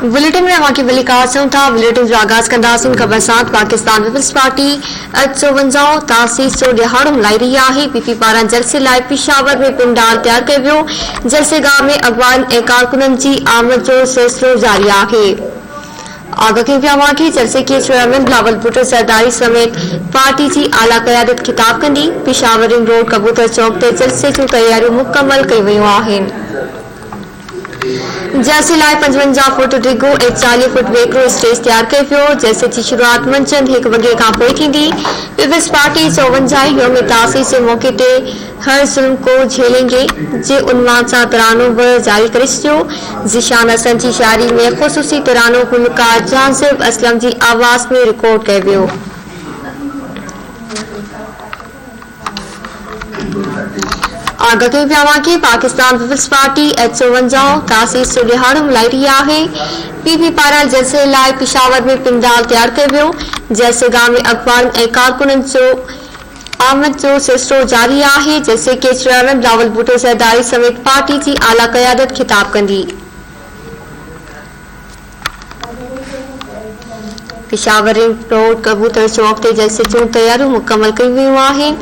Bulletin में अवां खे वली कारसूं था। बुलेटिन जो आगाज़ कंदासीं ख़बर सां। पाकिस्तान पीपल्स पार्टी 54 तासीस जो ॾिहाड़ो मल्हाई रही आहे। पीपी पारां जलसे लाइ पिशावर में पिंडाल तैयार कयो वियो। जलसेगाह में अॻवान ऐं कारकुननि जी आमद जो सिलसिलो जारी आहे। आगाह कयूं पिया अवां खे जलसे के चेयरमैन बिलावल भुट्टो ज़रदारी समेत पार्टी जी आला क़यादत ख़िताब कंदी। पिशावर रिंग रोड कबूतर चौक ते जलसे जूं तैयारियूं मुकमल कयूं वयूं आहिनि। जलसे लाइ 55 फुट डिघो ऐं 40 फुट वेकरो स्टेज तैयार कयो वियो। जलसे जी शुरूआत मंझंदि 1 वॻे खां पोइ थींदी। पीपल्स पार्टी 54 यौम तासीस जे मौक़े ते हर ज़ुल्म को झेलेंगे जे उन्वान सां तरानो बि जारी करे छॾियो। ज़ीशान हसन जी शाइरी में ख़ुसूसी तरानो गुलकार जाज़िब असलम जी आवाज़ में रिकॉर्ड कयो वियो। आगाह कयूं पिया अवां खे पाकिस्तान पीपल्स पार्टी 54 तासीस जो ॾिहाड़ो मल्हाई रही आहे। पीपी पारां जलसे लाइ पिशावर में पिंडाल तैयार कयो वियो। जलसेगाह में अॻवान ऐं कारकुननि जो आमद जो सिलसिलो जारी आहे। जलसे के चेयरमैन बिलावल भुट्टो ज़रदारी समेत पार्टी जी आला क़यादत ख़िताब कंदी। पिशावर रिंग रोड कबूतर चौक ते जलसे जूं तैयारियूं मुकमल कयूं वयूं आहिनि।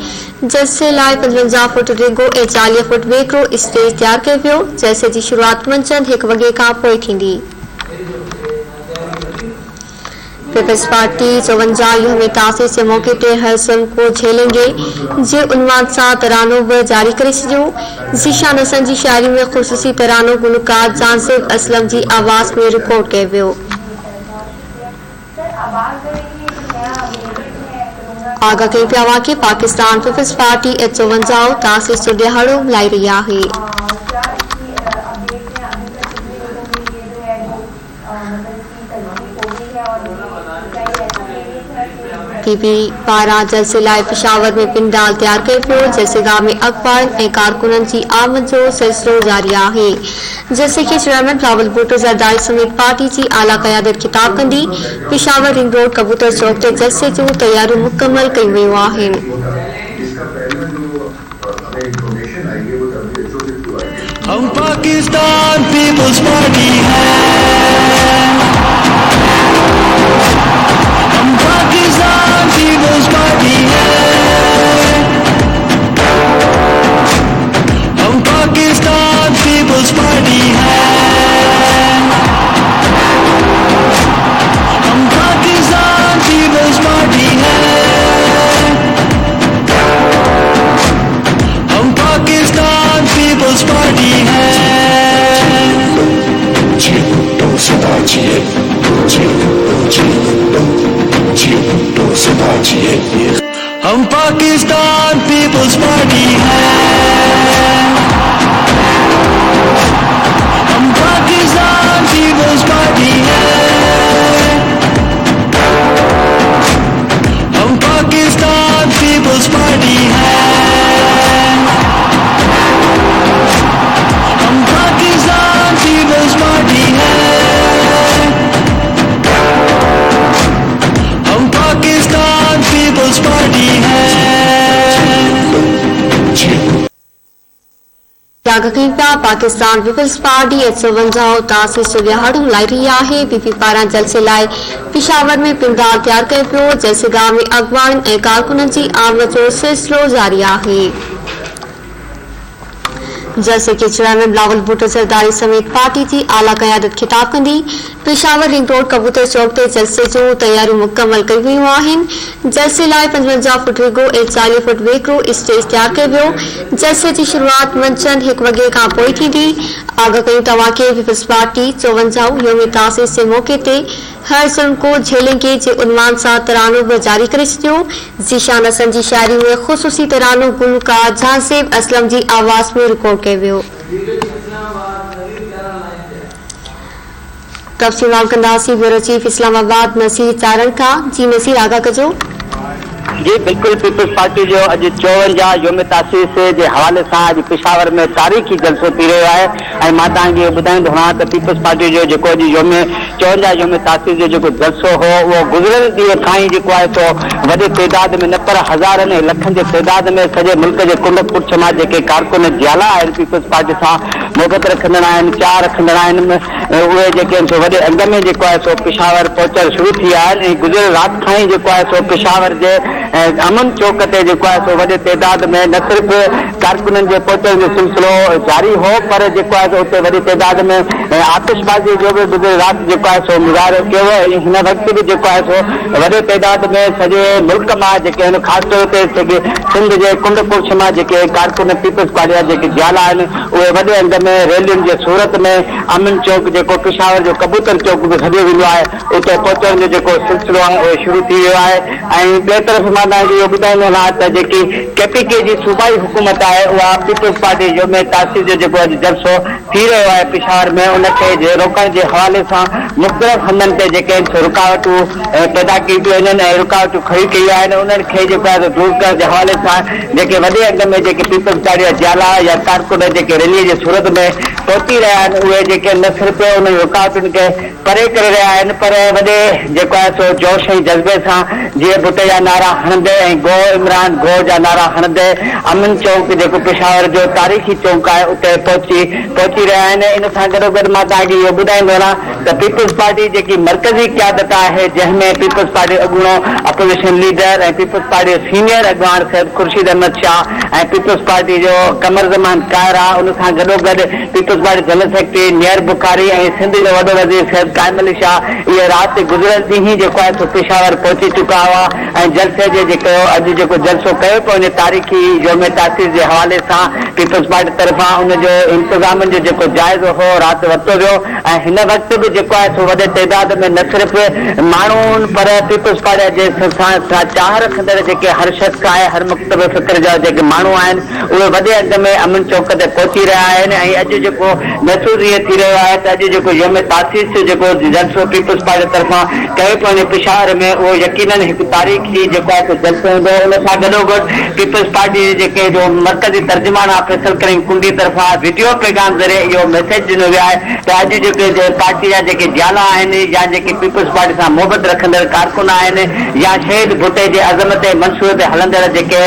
जलसे लाइ 55 फुट डिघो ऐं 40 फुट वेकरो स्टेज तैयार कयो वियो। जलसे जी शुरूआत मंझंदि 1 वॻे खां पोइ थींदी। पीपल्स पार्टी 54 यौम तासीस जे मौक़े ते हर ज़ुल्म को झेलेंगे जे उन्वान सां तरानो बि जारी करे छॾियो। ज़ीशान हसन जी शाइरी में ख़ुसूसी तरानो गुलकार जाज़िब असलम जी आवाज़ में रिकॉर्ड कयो वियो। आगाह कयूं पिया अवां खे पाकिस्तान पीपल्स पार्टी 54 तासीस जो ॾिहाड़ो मल्हाई रही आहे। पीपी पारां जलसे लाइ पिशावर में पिंडाल तैयार कयो वियो। जलसेगाह में अख़बार ऐं कारकुननि जी आमद जो सिलसिलो जारी आहे। जलसे के चेयरमैन बिलावल भुट्टो ज़रदारी समेत पार्टी जी आला क़यादत ख़िताब कंदी। पिशावर रिंग रोड कबूतर चौक ते जलसे जूं तैयारियूं मुकमल कयूं वयूं आहिनि। हम पाकिस्तान पीपल्स पार्टी हम पाकिस्तान पीपल्स पार्टी हम पाकिस्तान पीपल्स पार्टी हम पाकिस्तान पीपल्स पार्टी हम पाकिस्तान पीपल्स पार्टी हम पाकिस्तान पीपल्स पार्टी हम पाकिस्तान पीपल्स पार्टी हम पाकिस्तान पीपल्स पार्टी हम पाकिस्तान पीपल्स पार्टी हम पाकिस्तान पीपल्स पार्टी आगाह कयूं पिया पाकिस्तान पीपल्स पार्टी 152 तासीस जो ॾिहाड़ो मल्हाई रही आहे। पीपी पारां जलसे लाइ पिशावर में पिंडाल तैयार कयो पियो। जलसेगाह में अॻवान ऐं कारकुननि जी आमद जो सिलसिलो जारी आहे। जलसे के चेयरमैन बिलावल भुट्टो ज़रदारी समेत पार्टी जी आला क़यादत ख़िताब कंदी। पिशावर रिंग रोड कबूतर चौक ते जलसे जूं तैयारियूं मुकमल कयूं वयूं आहिनि। जलसे लाइ 55 फुट डिघो ऐं 40 फुट वेकरो स्टेज तैयार कयो वियो। जलसे जी शुरूआत मंझंदि 1 वॻे खां पोइ थींदी। आगाह कयूं तव्हां खे पीपल्स पार्टी 54 यौम तासीस जे मौक़े ते हर ज़ुल्म को झेलेंगे जे उन्वान सां तरानो बि जारी करे छॾियो। ज़ीशान हसन जी शाइरी में ख़ुसूसी तरानो गुलकार जाज़िब असलम जी आवाज़ में रिकॉर्ड कयो वियो। तफ़सील कंदासीं ब्यूरो चीफ इस्लामाबाद नसीर चारण खां। जी नसीर आगाह कजो। जी बिल्कुल, पीपल्स पार्टी जो अज 54 योम तासीस के हवाले से अज पेशावर में तारीखी जलसो थी रो है। मैं तक बुधाईंदो हाँ तो पीपल्स पार्टी जो अज योम 54 योम तासीस जो जलसो हो वो गुजरियल ॾींहं खां ही है सो वॾे तइदाद में न पर हज़ारनि ऐं लखनि जे तइदाद में सॼे मुल्क के कुंड समाज के कारकुन जियाला आहिनि पीपल्स पार्टी से मोहबत रखंदड़ आहिनि, चाह रखंदड़ आहिनि, उहे जेके आहिनि सो वॾे अंग में है सो पेशावर पहुचण शुरू थी आहिनि। गुज़िरियल राति खां ही है सो पेशावर के अमन चौक ते है सो वॾे तइदाद में न सिर्फ कारकुननि के पहुचण जो सिलसिलो जारी हो पर है सो उते वॾी तइदाद में आतिशबाजी जो भी गुज़िरियल राति है सो मुज़ाहिरो कयो। हिन वक्त भी है सो वॾे तइदाद में सॼे मुल्क में ख़ास तौर ते सिंध के कुंडपुर समाज के कारकुन पीपल्स पार्टी के जियाला आहिनि उहे वॾे अंग में रैलियुनि जे सूरत में अमन चौक जो पेशावर जो कबूतर चौक भी सॾियो वेंदो आहे उते पहुचण जो सिलसिलो है उहो शुरू थी वियो आहे। ऐं ॿिए तरफ़ मां तव्हांखे इहो ॿुधाईंदो आहियां त जेकी KPK जी सूबाई हुकूमत है उहा पीपल्स पार्टी जो में तासीस जो अॼु जलसो थी रहियो आहे पेशावर में उनखे रोकण के हवाले से मुख़्तलिफ़ हंधनि ते जेके आहिनि सो रुकावटूं पैदा की पियूं वञनि ऐं रुकावटूं खड़ी कयूं आहिनि। उन्हनि खे दूर करण के हवाले से जेके वॾे अंग में जेके पीपल्स पार्टी जियाला या कारकुन जेके रैली के सूरत में पहुची रहिया आहिनि उहे जेके न सिर्फ उन रुकावटुनि खे परे करे रहिया आहिनि पर वॾे जेको आहे सो जोश ऐं जज़्बे सां जीअं बुट जा नारा हणंदे ऐं गो इमरान गो जा नारा हणंदे अमन चौक जेको पेशावर जो तारीख़ी चौक है उते पहुची रहिया आहिनि। इन सां गॾोगॾु मां तव्हांखे इहो ॿुधाईंदो वञा त पीपल्स पार्टी जेकी मरकज़ी क़यादत है जंहिंमें पीपल्स पार्टी अॻूणो अपोजिशन लीडर ऐं पीपल्स पार्टी सीनियर अॻवान सैयद खुर्शीद अहमद शाह ऐं पीपल्स पार्टी जो कमर ज़मान कायरा उन सां गॾोगॾु Peoples Party general secretary Nayyar Bukhari ऐं सिंध जो वॾो वज़ीर सैयद कायम अली शाह इहे राति गुज़िरियल ॾींहुं ही जेको आहे सो पेशावर पहुची चुका हुआ ऐं जलसे जे जेको अॼु जेको जलसो कयो पियो उन तारीख़ी योम तासीस के हवाले से पीपल्स पार्टी तरफां उनजो इंतज़ाम जो जेको जाइज़ो हो राति वरितो वियो ऐं हिन वक़्तु भी जेको आहे सो वॾे तइदाद में न सिर्फ माण्हुनि पर पीपल्स पार्टी जे सां चाह रखंदड़ जेके हर शख़्स आहे हर मकतब फ़िक्र जा जेके माण्हू आहिनि उहे वॾे अंग में अमन चौक ते पहुची रहिया आहिनि। ऐं अॼु जेको महसूस ये थी रहियो आहे त अॼु जेको योम तासीस जेको जलसो पीपल्स पार्टी तरफां कयो पियो पेशावर में उहो यकीनन हिकु तारीख़ी जेको आहे सो जलसो हूंदो। उन सां गॾोगॾु पीपल्स पार्टी जेके जो मरकज़ी तर्जुमान आहे फैसल करीम कुंडी तरफां वीडियो पैगाम ज़रिए इहो मैसेज ॾिनो वियो आहे त अॼु जेके पार्टी जा जेके जियाला आहिनि या जेके पीपल्स पार्टी सां मोहबत रखंदड़ कारकुन आहिनि या शहीद भुट्टे जे अज़मत ऐं मंसूर ते हलंदड़ जेके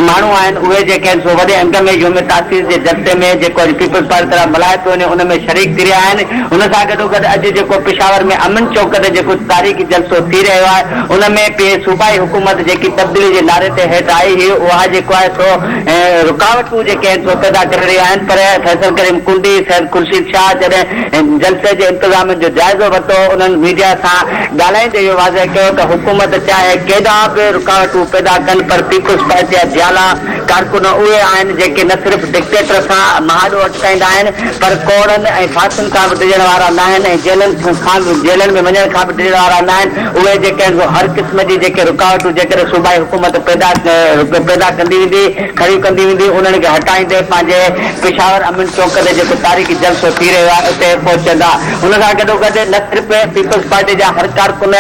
माण्हू आहिनि उहे जेके आहिनि सो वॾे अंग में योम तासीस जे जलसे में जेको अॼु पीपल्स पार्टी तरफ़ मल्हाए पियो वञे उन में शरीक थी रहिया आहिनि। उन सां गॾोगॾु अॼु जेको पेशावर में अमन चौक ते जेको तारीख़ी जलसो थी रहियो आहे उन में सूबाई हुकूमत जेकी तब्दीली जे नारे ते हेठि आई हुई उहा जेको आहे सो रुकावटूं जेके आहिनि सो पैदा करे रहिया आहिनि पर फैसल करीम कुंडी सैयद खुर्शीद शाह जॾहिं जलसे जे इंतज़ाम जो जाइज़ो वरितो उन्हनि मीडिया सां ॻाल्हाईंदे इहो वाज़े कयो त हुकूमत चाहे केॾा बि रुकावटूं पैदा कनि पर पीपल्स पार्टी जा जियाला कारकुन उहे आहिनि जेके न सिर्फ़ डिक्टेटर सां महाॾो अटकाईंदा आहिनि पर कोड़नि ऐं फांसियुनि खां बि डिॼण वारा न आहिनि ऐं जेलनि में वञण खां बि डिॼण वारा न आहिनि। उहे जेके आहिनि हर क़िस्म जी जेके रुकावटूं जेकॾहिं सूबाई हुकूमत पैदा कंदी वेंदी खड़ी कंदी वेंदी उन्हनि खे हटाईंदे पंहिंजे पेशावर अमन चौक ते जेको तारीख़ी जलसो थी रहियो आहे उते पहुचंदा। उन सां गॾोगॾु न सिर्फ़ पीपल्स पार्टी जा हर कारकुन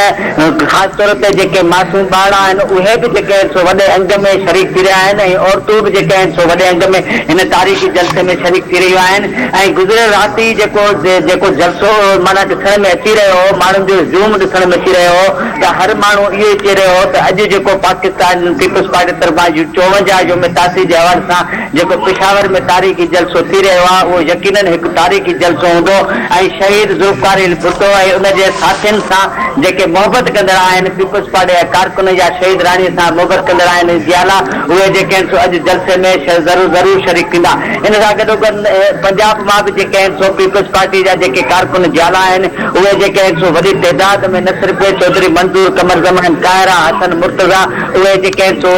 ख़ासि तौर ते जेके मासूम ॿार आहिनि उहे बि जेके आहिनि सो वॾे अंग में शरीक थी रहिया आहिनि ऐं औरतूं बि जेके आहिनि सो वॾे अंग में हिन तारीख़ी जलसे में शरीक थी रहियूं आहिनि। ऐं गुज़िरियल राति जेको जलसो माना ॾिसण में अची रहियो हो माण्हुनि जो ज़ूम ॾिसण में अची रहियो हो त हर माण्हू इहो ई चई रहियो हो त अॼु जेको पाकिस्तान पीपल्स पार्टी तरफ़ां 54 योम तासीस जे हवाले सां जेको पेशावर में तारीख़ी जलसो थी रहियो आहे उहो यकीनन हिकु तारीख़ी जलसो हूंदो ऐं शहीद ज़ुल्फ़िकार भुट्टो ऐं उनजे साथियुनि सां जेके मोहबत कंदड़ आहिनि पीपल्स पार्टी जा कारकुन या शहीद राणीअ सां मोहबत कंदड़ आहिनि जियाला उहे जेके आहिनि सो अॼु जलसे में ज़रूर शरीक थींदा। इन सां गॾोगॾु पंजाब मां बि जेके आहिनि सो पीपल्स पार्टी जा जेके कारकुन जियाला आहिनि उहे जेके आहिनि सो वॾी तइदाद में न सिर्फ़ चौधरी मंजूर कमर ज़मान कायरा हसन मुर्तज़ा उहे जेके आहिनि सो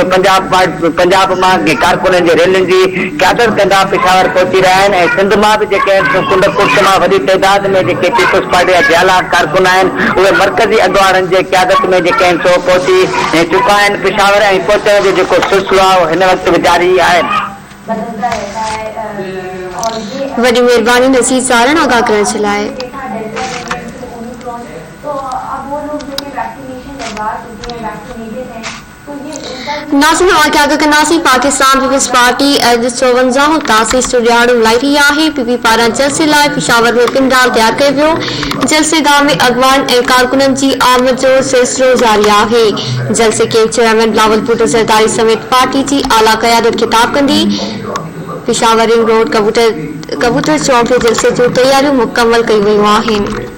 पंजाब मां कारकुननि जे रैलियुनि जी क़यादत कंदा पेशावर पहुची रहिया आहिनि ऐं सिंध मां बि जेके आहिनि सो कुंड मां वॾी तइदाद में जेके पीपल्स पार्टी जा जियाला कारकुन आहिनि उहे मरकज़ी अॻवाननि जे क़यादत में जेके आहिनि सो पहुची चुका आहिनि पेशावर ऐं पहुचण जो जेको सिलसिलो आहे हिन वक़्तु बि जारी आहे। वॾी महिरबानी नसीर सारण आगाह करण जे लाइ। नाज़रीन वाक़िया आगे कंदासीं पाकिस्तान पीपल्स पार्टी अॼु 54 तासीस जो ॾियारो मल्हाई रही आहे। पीपी पारां जलसे लाइ पेशावर में पिंडाल तैयार कयो वियो। जलसेगाह में अॻवान ऐं कारकुननि जी आमद जो सिलसिलो जारी आहे। जलसे के चेयरमैन बिलावल भुट्टो ज़रदारी समेत पार्टी जी आला क़यादत ख़िताब कंदी। पेशावर रिंग रोड कबूतर चौक ते जलसे जूं तैयारियूं मुकमल कयूं वयूं आहिनि।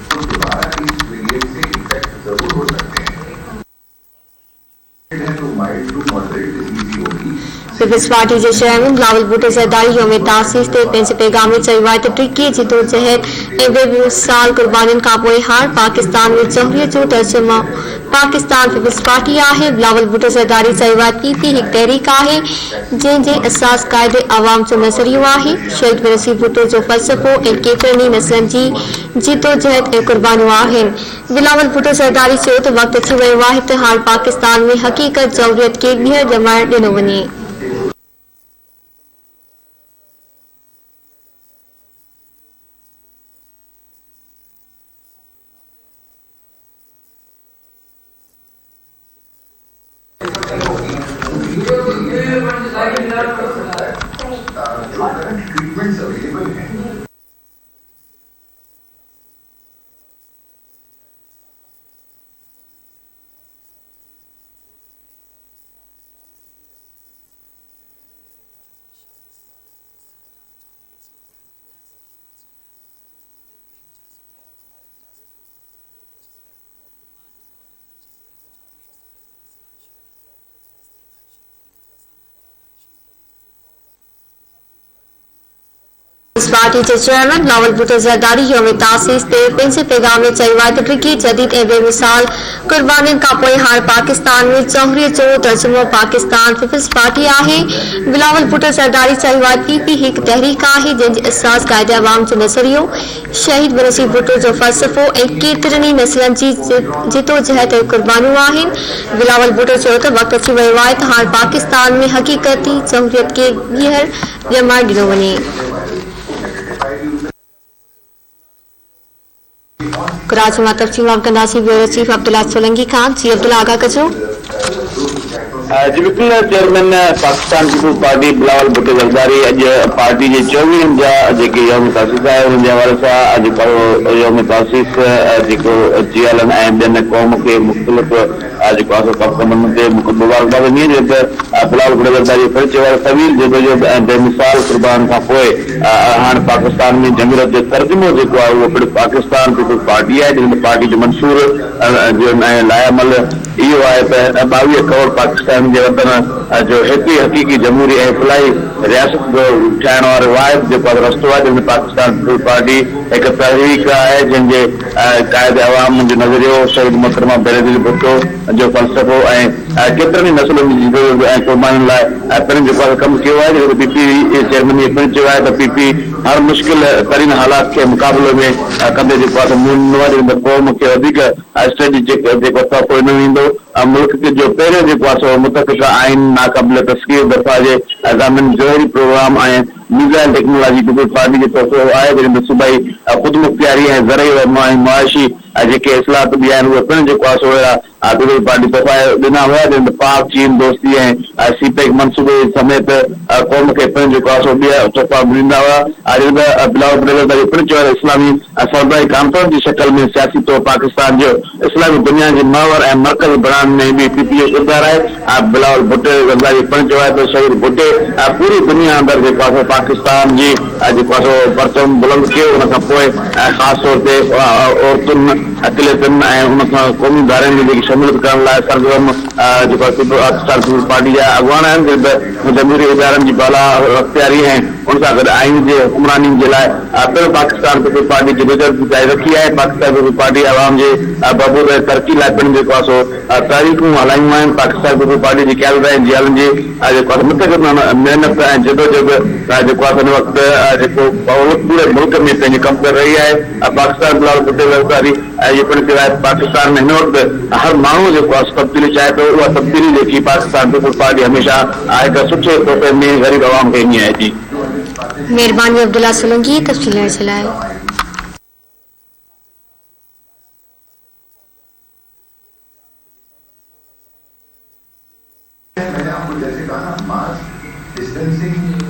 पीपल्स पार्टी के चेयरमैन बिलावल भुट्टो ज़रदारी यौम तासीस ते पंहिंजे पैगाम में चयो आहे त टिकी जिदोजहद ऐं बेमिसाल कुर्बानियुनि खां पोइ हाणे पाकिस्तान में जमहूरियत जो तर्जुमो पाकिस्तान पीपल्स पार्टी आहे। बिलावल भुट्टो ज़रदारी चयो आहे पीपी हिकु तहरीक आहे जंहिंजे असास क़ाइदे अवाम जो नज़रियो आहे। शहीद नसीर भुट्टो जो फ़लसफ़ो ऐं केतिरनि ई नस्लनि जी जिदोजहद ऐं कुर्बानियूं आहिनि। बिलावल भुट्टो ज़रदारी चयो त वक़्तु अची वियो आहे त हाणे पाकिस्तान में हक़ीक़त जमहूरियत खे ॿीहर ॼमाइण ॾिनो वञे। पार्टी के चेयरमैन बिलावल भुट्टो ज़रदारी यौम तासीस ते पंहिंजे पैगाम में चयो आहे त टिकी जदीद ऐं बेमिसाल कुर्बानियुनि खां पोइ हाणे पाकिस्तान में जमहूरियत जो तर्जुमो पाकिस्तान पीपल्स पार्टी आहे। बिलावल भुट्टो ज़रदारी चयो आहे पीपी हिकु तहरीक आहे जंहिंजे असास क़ाइदे अवाम जो नज़रियो शहीद नसीर भुट्टो जो फ़लसफ़ो ऐं केतिरनि ई नस्लनि जी जिदोजहद ऐं कुर्बानियूं आहिनि। बिलावल भुट्टो चयो त वक़्तु अची वियो आहे त हाणे पाकिस्तान में हक़ीक़ती जमहूरियत खे ॿीहर ॼमाइण ॾिनो वञे। कराची में तफ़सील कंदासीं ब्यूरो चीफ अब्दुल्ला सोलंकी खान। जी अब्दुल्ला आगा कजो। जी बिल्कुल chairman Pakistan Peoples Party Bilawal Bhutto Zardari अॼु पार्टी जे 24 जा जेके यौम तासीस आहे उन जे हवाले सां अॼु यौम तासीस जेको अची हलनि ऐं ॿियनि क़ौम खे मुख़्तलिफ़ जेको आहे कमनि ते मुबारकबाद ॾिनी जो त बिलावल भुट्टो ज़रदारी पिणु चयो आहे तवील जिदोजहद ऐं बेमिसाल कुर्बान खां पोइ हाणे पाकिस्तान में जमहूरियत जो तर्जुमो जेको आहे उहो पिणु पाकिस्तान पीपल्स पार्टी आहे जंहिं पार्टी जो मंशूर जो लायामल इहो आहे त 22 करोड़ पाकिस्तान जे वतन जो हिकु हक़ीक़ी जमहूरी ऐं फलाही रियासत जो ठाहिण वारो वाहिद जेको रस्तो आहे जंहिंमें पाकिस्तान पीपल्स पार्टी हिकु तहरीक आहे जंहिंजे क़ाइदे अवाम जो नज़रियो शहीद मोहतरमा बेनज़ीर भुट्टो जो फ़लसफ़ो ऐं केतिरनि ई नस्लनि जी जिदोजहद ऐं कुर्बानियुनि लाइ पिणु जेको आहे कमु कयो आहे। जेको पीपी चेयरमैन इहो पिणु चयो आहे त पीपी हर मुश्किल तरीन हालात के मुक़ाबले में कंदे जेको आहे क़ौम खे वधीक स्टडी जेको तोहफ़ो ॾिनो वेंदो। मुल्क जो पहिरियों जेको आहे सो मुतफ़िक़ आइन नाक़ाबिल तस्कीर दफ़ा जे ज़ामिन जोहरी प्रोग्राम ऐं मिज़ाइल टेक्नोलॉजी पीपल्स पार्टी जो तोहफ़ो आहे जंहिंमें सूबाई ख़ुदि मुख़्तियारी ऐं ज़रई मुआशी जेके इस्लाहत बि आहिनि उहे पिणु जेको आहे सो अहिड़ा पीपल्स पार्टी तोहफ़ा ॾिना हुआ जंहिंमें पाक चीन दोस्ती ऐं सीपेक मनसूबे समेत क़ौम खे पिणु जेको आहे सो ॿिया तोहफ़ा ॾींदा हुआ। बिलावल भुट्टो ज़रदारी पिणु चयो आहे इस्लामी सरबराही कॉन्फ्रेंस जी शक्ल में सियासी तौर पाकिस्तान जो इस्लामी दुनिया जे महवर ऐं मर्कज़ बणाइण में बि पीपी जो किरदारु आहे। बिलावल भुट्टो ज़रदारी पिणु चयो आहे त शहीद भुट्टे पूरी दुनिया अंदरि जेको आहे पाकिस्तान जी जेको आहे सो परचम बुलंद कयो। उन खां पोइ ख़ासि तौर ते औरतुनि अक़लियतुनि ऐं उन खां क़ौमी इदारनि जी जेकी शमूलियत करण लाइ सरगर्म जेको पाकिस्तान पीपल्स पार्टी जा अॻवान आहिनि जमहूरी इदारनि जी बाला अख़्तियारी ऐं उन सां गॾु आइन जे हुकमरानी जे लाइ पिणु पाकिस्तान पीपल्स पार्टी जिदोजहद जारी रखी आहे। पाकिस्तान पीपल्स पार्टी अवाम जे बबूद ऐं तरक़ी लाइ पिणु जेको आहे सो तारीख़ूं हलायूं आहिनि। पाकिस्तान पीपल्स पार्टी जी क़यादत ऐं जियालनि जी जेको आहे मुतक़िद महिनत ऐं जिदोजहद जेको आहे हिन वक़्तु जेको पूरे मुल्क में पंहिंजे कमु करे रही आहे। पाकिस्तान बिलावल भुट्टो ज़रदारी इहो पिणु चयो आहे पाकिस्तान में हिन वक़्तु हर माण्हू जेको आहे तब्दीली चाहे थो उहा तब्दीली जेकी पाकिस्तान पीपल्स पार्टी हमेशह हिकु सुठे तौर में ग़रीब अवाम खे ईंदी आहे। जी मेहरबानी अब्दुल्ला सोलंकी तफ़सील जे लाइ। distancing